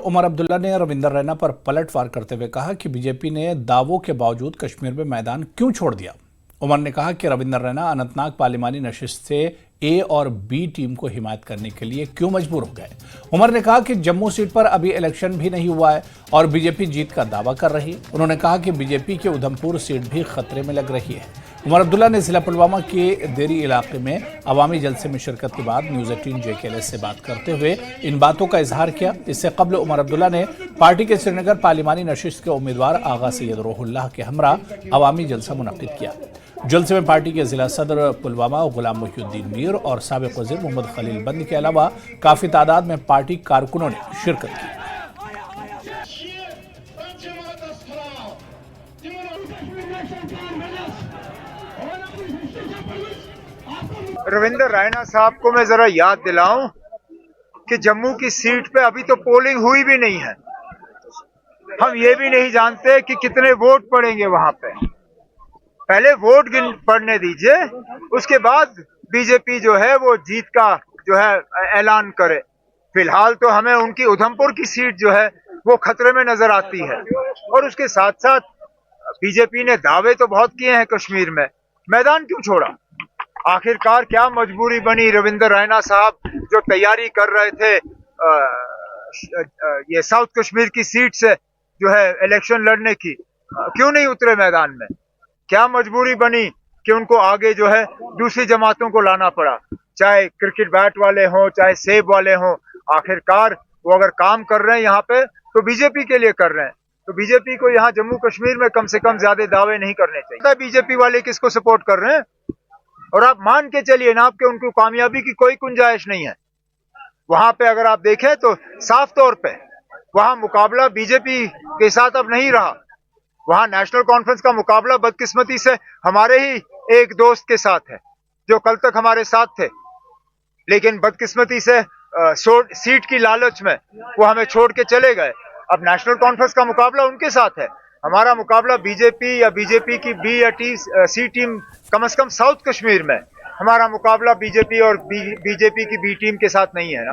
उमर अब्दुल्ला ने रविंदर रैना पर पलटवार करते हुए कहा कि बीजेपी ने दावों के बावजूद कश्मीर में मैदान क्यों छोड़ दिया। उमर ने कहा कि रविंदर रैना अनंतनाग पार्लिमानी नशिस्त से ए और बी टीम को हिमायत करने के लिए क्यों मजबूर हो गए। उमर ने कहा कि जम्मू सीट पर अभी इलेक्शन भी नहीं हुआ है और बीजेपी जीत का दावा कर रही है। उन्होंने कहा कि बीजेपी की उधमपुर सीट भी खतरे में लग रही है। उमर अब्दुल्ला ने जिला पुलवामा के देरी इलाके में अवामी जलसे में शिरकत के बाद न्यूज 18 JKLS से बात करते हुए इन बातों का इजहार किया। इससे कबल उमर अब्दुल्ला ने पार्टी के श्रीनगर पार्लिमानी नशिस्त के उम्मीदवार आगा सैयद रोहुल्लाह के हमरा अवामी जलसा मुनक्किद किया। जलसे में पार्टी के जिला सदर पुलवामा गुलाम मोहिउद्दीन मीर और साबिक वजीर मोहम्मद खलील बंद के अलावा काफी तादाद में पार्टी कारकुनों ने शिरकत की। रविंदर रैना साहब को मैं जरा याद दिलाऊं कि जम्मू की सीट पे अभी तो पोलिंग हुई भी नहीं है। हम ये भी नहीं जानते कि कितने वोट पड़ेंगे वहां पे। पहले वोट पड़ने दीजिए, उसके बाद बीजेपी जो है वो जीत का जो है ऐलान करे। फिलहाल तो हमें उनकी उधमपुर की सीट जो है वो खतरे में नजर आती है। और उसके साथ साथ बीजेपी ने दावे तो बहुत किए हैं कश्मीर में, मैदान क्यों छोड़ा? आखिरकार क्या मजबूरी बनी रविंदर रैना साहब जो तैयारी कर रहे थे ये साउथ कश्मीर की सीट से जो है इलेक्शन लड़ने की, क्यों नहीं उतरे मैदान में? क्या मजबूरी बनी कि उनको आगे जो है दूसरी जमातों को लाना पड़ा, चाहे क्रिकेट बैट वाले हों चाहे सेब वाले हों। आखिरकार वो अगर काम कर रहे हैं यहाँ पे तो बीजेपी के लिए कर रहे हैं, तो बीजेपी को यहाँ जम्मू कश्मीर में कम से कम ज्यादा दावे नहीं करने चाहिए। बीजेपी वाले किसको सपोर्ट कर रहे हैं? और आप मान के चलिए ना आपके उनको कामयाबी की कोई गुंजाइश नहीं है। वहां पे अगर आप देखें तो साफ तौर पे वहां मुकाबला बीजेपी के साथ अब नहीं रहा। वहां नेशनल कॉन्फ्रेंस का मुकाबला बदकिस्मती से हमारे ही एक दोस्त के साथ है जो कल तक हमारे साथ थे, लेकिन बदकिस्मती से सीट की लालच में वो हमें छोड़ के चले गए। अब नेशनल कॉन्फ्रेंस का मुकाबला उनके साथ है, हमारा मुकाबला बीजेपी या बीजेपी की बी या सी टीम, कम से कम साउथ कश्मीर में हमारा मुकाबला बीजेपी और बीजेपी की बी टीम के साथ नहीं है ना।